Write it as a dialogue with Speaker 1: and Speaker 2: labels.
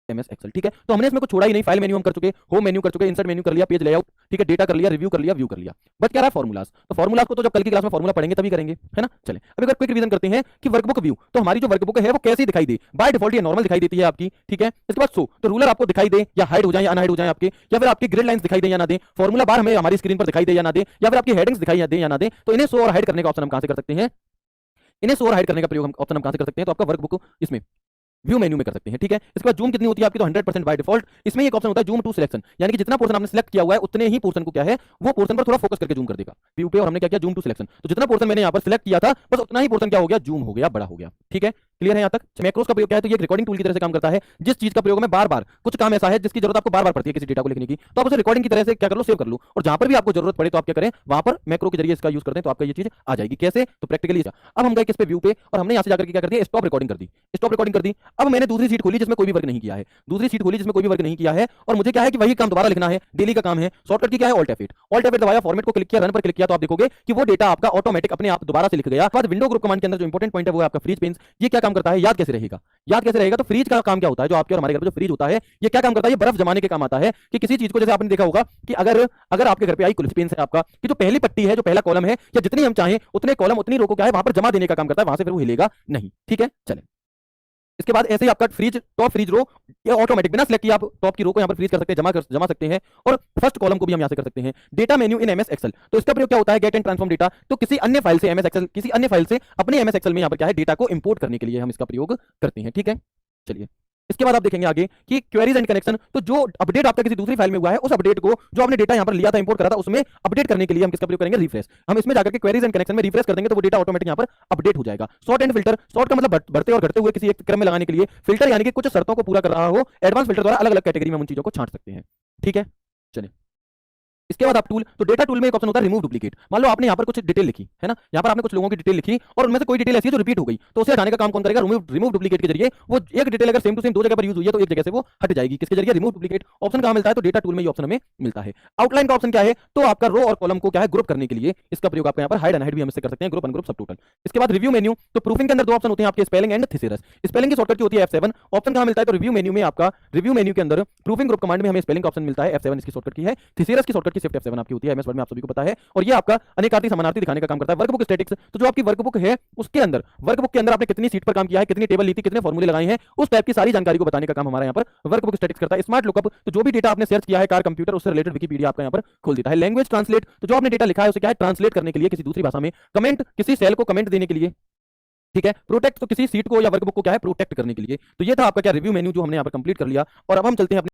Speaker 1: MS Excel. ठीक है, तो हमने इसमें कुछ छोड़ा ही नहीं। फाइल मेन्यू हम कर चुके, होम मेन्यू कर चुके, इंसर्ट मेन्यू कर लिया, पेज लेआउट, ठीक है, डेटा कर लिया, रिव्यू कर लिया, व्यू कर लिया। बट क्या रहा फॉर्मूलाज। तो फॉर्मूलाज को तो जब कल की क्लास में फॉर्मूला पढ़ेंगे तभी करेंगे, है ना। चले अभी अगर क्विक रिवीजन करते हैं कि वर्कबुक व्यू, तो हमारी जो वर्कबुक है वो कैसी दिखाई दे। बाय डिफॉल्ट ये नॉर्मल दिखाई देती है आपकी, ठीक है। इसके बाद सो तो रूलर आपको दिखाई दे या हाइड हो जाए या अनहाइड हो जाए आपके, या फिर आपकी ग्रिड लाइंस दिखाई दे या ना दे, फॉर्मूला बार हमें हमारी स्क्रीन पर दिखाई दे या ना दे, या फिर आपकी हेडिंग्स दिखाई दे या ना दे, तो इन्हें शो और हाइड करने का ऑप्शन हम कहां से कर सकते हैं। इन्हें शो और हाइड करने का प्रयोग हम ऑप्शन हम कहां से कर सकते हैं। तो आपका वर्कबुक इसमें व्यू मेन्यू में कर सकते हैं, ठीक है। इसके बाद जूम कितनी होती है आपकी, तो 100% बाय डिफॉल्ट। इसमें एक ऑप्शन होता है जूम टू सिलेक्शन, यानी कि जितना पोर्शन आपने सिलेक्ट किया हुआ है उतने ही पोर्शन को क्या है वो पोर्शन पर थोड़ा फोकस करके जूम कर देगा व्यू पे। और हमने क्या किया, जूम टू सिलेक्शन, तो जितना पोर्शन मैंने यहां पर सिलेक्ट किया था बस उतना ही पोर्शन क्या हो गया, जूम हो गया, बड़ा हो गया। ठीक है, क्लियर है यहां तक। मैक्रोस का प्रयोग क्या है, तो ये एक रिकॉर्डिंग टूल की तरह से काम करता है। जिस चीज का प्रयोग में बार बार कुछ काम ऐसा है जिसकी जरूरत आपको बार बार पड़ती है किसी डेटा को लिखने की, तो आप उसे रिकॉर्डिंग की तरह से क्या कर लो, सेव कर लो, और जहां पर भी आपको जरूरत पड़े तो आप क्या करें, वहां पर मैक्रो के जरिए इसका यूज करते हैं, तो आपका ये चीज आ जाएगी। कैसे, तो प्रैक्टिकली। अब हम गए किस पे, व्यू पे, और हमने यहां से जाकर क्या कर दिया, स्टॉप रिकॉर्डिंग कर दी। स्टॉप रिकॉर्डिंग कर दी। अब मैंने दूसरी सीट खोली जिसमें कोई भी वर्क नहीं किया है, दूसरी सीट खोली जिसमें कोई भी वर्क नहीं किया है, और मुझे क्या है कि वही काम दोबारा लिखना है, डेली का काम है। शॉर्टकट की क्या है, ऑल्ट F8। ऑल्ट F8 दबाया, फॉर्मेट को क्लिक किया, रन पर क्लिक किया, तो आप देखोगे कि वो डेटा आपका ऑटोमेटिक अपने आप दोबारा से लिख गया। बाद विंडो ग्रुप कमांड के अंदर जो इंपॉर्टेंट पॉइंट है वो है आपका फ्रीज पेन्स। ये क्या काम करता है, याद कैसे रहेगा, याद कैसे रहेगा। तो फ्रीज का काम क्या होता है, जो आपके और हमारे घर पर जो फ्रीज होता है ये क्या काम करता है, ये बर्फ जमाने के काम आता है। कि किसी चीज को, जैसे आपने देखा होगा कि अगर अगर आपके घर पे आई कुलिस पेन्स है आपका, कि जो पहली पट्टी है, जो पहला कॉलम है, या जितनी हम चाहें उतने कॉलम उतनी रो को क्या है वहां पर जमा देने का काम करता है, वहां से फिर वो हिलेगा नहीं। ठीक है, चले। इसके बाद ऐसे ही आपका फ्रीज, टॉप फ्रीज रो, ये ऑटोमेटिक बिना सिलेक्ट किए आप टॉप की रो को यहां पर फ्रीज कर सकते हैं, जमा सकते हैं। और फर्स्ट कॉलम को भी हम यहां से कर सकते हैं। Data menu in MS Excel, तो इसका प्रयोग क्या होता है, गेट एंड ट्रांसफॉर्म डेटा। तो किसी अन्य फाइल से एमएस एक्सेल, किसी अन्य फाइल से अपने एमएस एक्सेल में यहां पर क्या है, डेटा को इंपोर्ट करने के लिए हम इसका प्रयोग करते हैं। ठीक है, चलिए। इसके बाद आप देखेंगे आगे कि क्वेरीज एंड कनेक्शन, तो जो अपडेट आपका किसी दूसरी फाइल में हुआ है उस अपडेट को, जो आपने डेटा यहां पर लिया था, इंपोर्ट करा था, उसमें अपडेट करने के लिए हम किसका प्रयोग करेंगे, रिफ्रेश। हम इसमें जाकर के क्वेरीज एंड कनेक्शन में रिफ्रेश कर देंगे तो वो डेटा ऑटोमेटिक यहां पर अपडेट हो जाएगा। सॉर्ट एंड फिल्टर, सॉर्ट का मतलब बढ़ते और घटते हुए किसी एक क्रम में लगाने के लिए, फिल्टर यानी कि कुछ शर्तों को पूरा कर रहा हो, एडवांस फिल्टर द्वारा अलग अलग कैटेगरी में उन चीजों को छांट सकते हैं। ठीक है, चलिए। इसके बाद आप टूल, तो डेटा टूल में एक ऑप्शन होता है रिमूव डुप्लीकेट। मान लो आपने यहाँ पर कुछ डिटेल लिखी है ना, यहाँ पर आपने कुछ लोगों की डिटेल लिखी और उनमें से कोई डिटेल ऐसी है जो रिपीट हो गई, तो उसे हटाने का काम कौन करेगा, रिमूव डुप्लीकेट के जरिए। वो एक डिटेल अगर सेम टू सेम दो जगह पर यूज हुई है तो एक जगह से वो हट जाएगी, किसके जरिए, रिमूव डुप्लीकेट। ऑप्शन कहां मिलता है, तो डेटा टूल में ये ऑप्शन हमें मिलता है। आउटलाइन का ऑप्शन क्या है, तो आपका रो और कॉलम को क्या है, ग्रुप करने के लिए इसका प्रयोग आपका यहाँ पर हाइड एंड हाइड भी हम इससे कर सकते हैं, ग्रुप अनग्रुप सब टोटल। इसके बाद रिव्यू मेन्यू, तो प्रूफिंग के अंदर दो ऑप्शन होते हैं आपके, स्पेलिंग एंड थीसेरस। स्पेलिंग की शॉर्टकट की होती है F7। ऑप्शन कहां मिलता है, तो रिव्यू मेन्यू में आपका, रिव्यू मेन्यू के अंदर प्रूफिंग ग्रुप कमांड में हमें स्पेलिंग का ऑप्शन मिलता है, F7 इसकी शॉर्टकट की है। थीसेरस की शॉर्टकट की सिर्फ F7 आपकी होती है, एमएस वर्ड में आप सभी को पता है। और ये आपका अनेकार्थी समानार्थी दिखाने का काम करता है। वर्कबुक स्टैटिक्स, तो जो आपकी वर्कबुक है उसके अंदर, वर्कबुक के अंदर आपने कितनी सीट पर काम किया है, कितनी टेबल ली थी, कितने फॉर्मूले लगाए हैं, उस टाइप की सारी जानकारी को बताने का काम हमारा यहाँ पर वर्कबुक स्टैटिक्स करता है। स्मार्ट लुकअप, तो जो भी डेटा आपने सर्च किया है कार कंप्यूटर, उससे रिलेटेड विकिपीडिया आपका यहाँ पर खोल देता है। लैंग्वेज ट्रांसलेट, तो जो आपने डेटा लिखा है उसे क्या है, ट्रांसलेट करने के लिए किसी दूसरी भाषा में। कमेंट, किसी सेल को कमेंट देने के लिए। ठीक है। प्रोटेक्ट, तो किसी सीट को या वर्कबुक को क्या है, प्रोटेक्ट करने के लिए। तो ये था आपका क्या, रिव्यू मेन्यू जो हमने यहाँ पर कंप्लीट कर लिया। और अब हम चलते हैं अपने